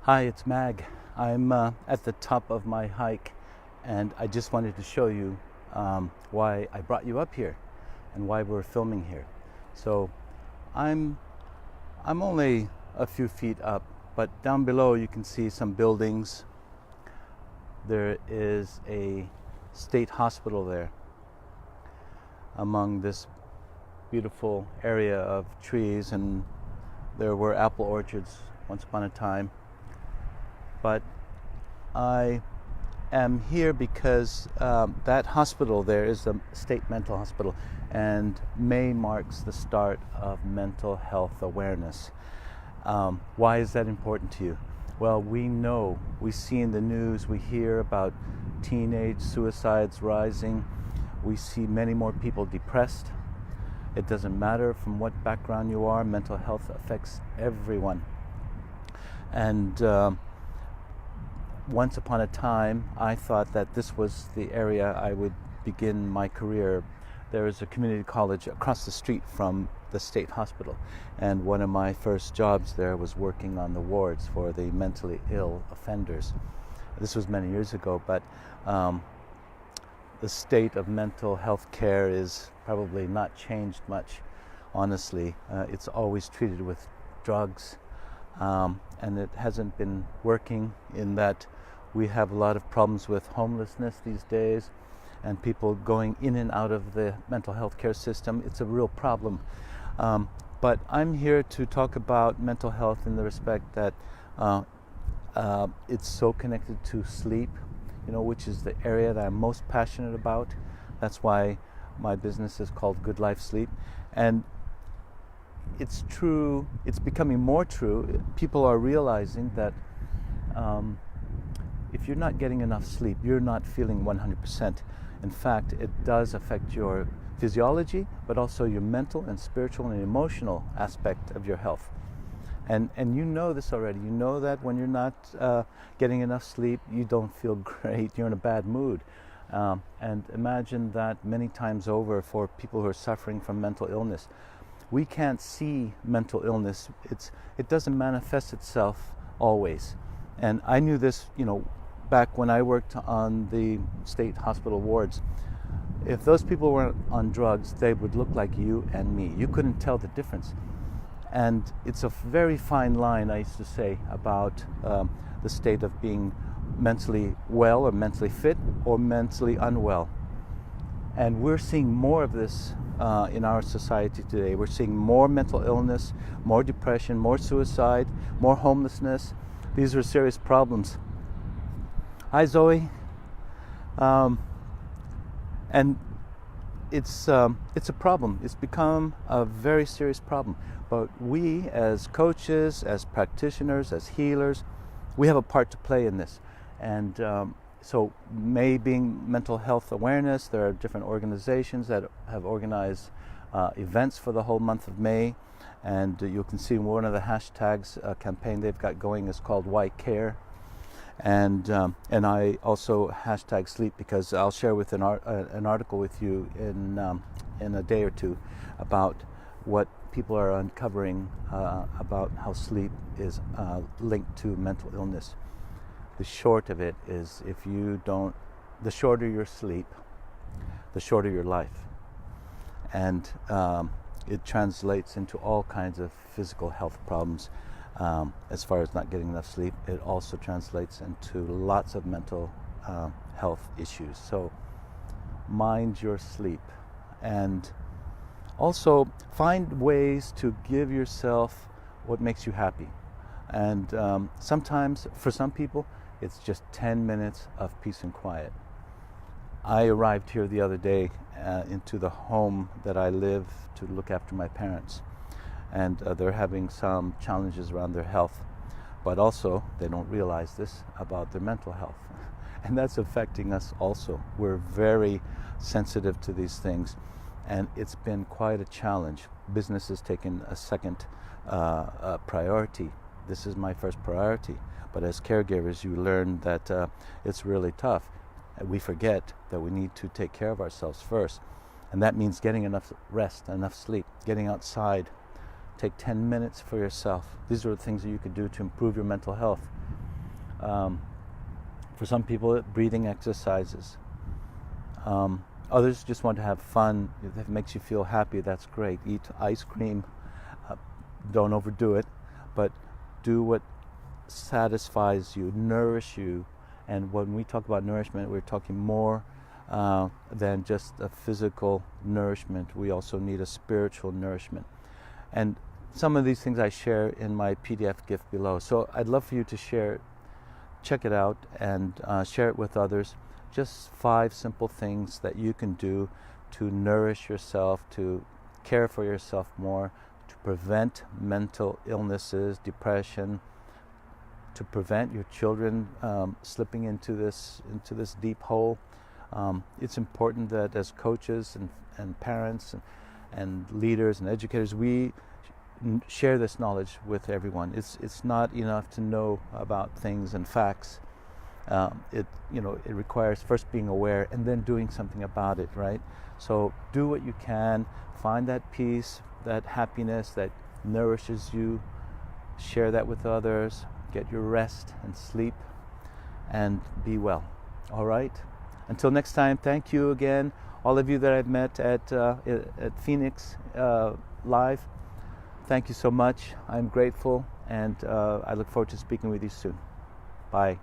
Hi, it's Mag. I'm at the top of my hike, and I just wanted to show you why I brought you up here and why we're filming here. So, I'm I'm only a few feet up, but down below you can see some buildings. There is a state hospital there among this beautiful area of trees, and there were apple orchards once upon a time. But I am here because that hospital there is a state mental hospital, and May marks the start of mental health awareness. Why is that important to you? Well, we see in the news, we hear about teenage suicides rising. We see many more people depressed. It doesn't matter from what background you are, mental health affects everyone. And once upon a time, I thought that this was the area I would begin my career. There is a community college across the street from the state hospital, and one of my first jobs there was working on the wards for the mentally ill offenders. This was many years ago, but the state of mental health care is probably not changed much, honestly. It's always treated with drugs, and it hasn't been working in that we have a lot of problems with homelessness these days and people going in and out of the mental health care system. It's a real problem. But I'm here to talk about mental health in the respect that it's so connected to sleep, which is the area that I'm most passionate about. That's why my business is called Good Life Sleep. And it's true, it's becoming more true. People are realizing that if you're not getting enough sleep, you're not feeling 100%. In fact, it does affect your physiology, but also your mental and spiritual and emotional aspect of your health. And you know this already. You know that when you're not getting enough sleep, you don't feel great. You're in a bad mood. And imagine that many times over for people who are suffering from mental illness. We can't see mental illness. It doesn't manifest itself always. And I knew this, back when I worked on the state hospital wards. If those people were on drugs, they would look like you and me. You couldn't tell the difference. And it's a very fine line, I used to say, about the state of being mentally well or mentally fit or mentally unwell. And we're seeing more of this in our society today. We're seeing more mental illness, more depression, more suicide, more homelessness. These are serious problems. Hi, Zoe. And it's a problem. It's become a very serious problem. But we, as coaches, as practitioners, as healers, we have a part to play in this. And so May being mental health awareness, there are different organizations that have organized events for the whole month of May. And you can see one of the hashtags campaign they've got going is called Why Care. And I also hashtag sleep, because I'll share with an article with you in a day or two about what people are uncovering about how sleep is linked to mental illness. The short of it is, the shorter your sleep, the shorter your life. And it translates into all kinds of physical health problems. As far as not getting enough sleep, it also translates into lots of mental health issues. So mind your sleep, and also find ways to give yourself what makes you happy. And sometimes, for some people, it's just 10 minutes of peace and quiet. I arrived here the other day into the home that I live to look after my parents. And they're having some challenges around their health, but also they don't realize this about their mental health. And that's affecting us also. We're very sensitive to these things, and it's been quite a challenge. Business has taken a second priority. This is my first priority. But as caregivers, you learn that it's really tough. We forget that we need to take care of ourselves first. And that means getting enough rest, enough sleep, getting outside. Take 10 minutes for yourself. These are the things that you could do to improve your mental health. For some people, breathing exercises. Others just want to have fun. If it makes you feel happy, that's great. Eat ice cream. Don't overdo it, but do what satisfies you, nourish you. And when we talk about nourishment, we're talking more than just a physical nourishment. We also need a spiritual nourishment. And some of these things I share in my PDF gift below. So I'd love for you to share it, check it out, and share it with others. Just 5 simple things that you can do to nourish yourself, to care for yourself more, to prevent mental illnesses, depression, to prevent your children slipping into this deep hole. It's important that as coaches and parents and leaders and educators, we share this knowledge with everyone. It's not enough to know about things and facts. It requires first being aware and then doing something about it, right? So do what you can, find that peace, that happiness that nourishes you, share that with others, get your rest and sleep, and be well. All right? Until next time, thank you again, all of you that I've met at Phoenix Live. Thank you so much. I'm grateful, and I look forward to speaking with you soon. Bye.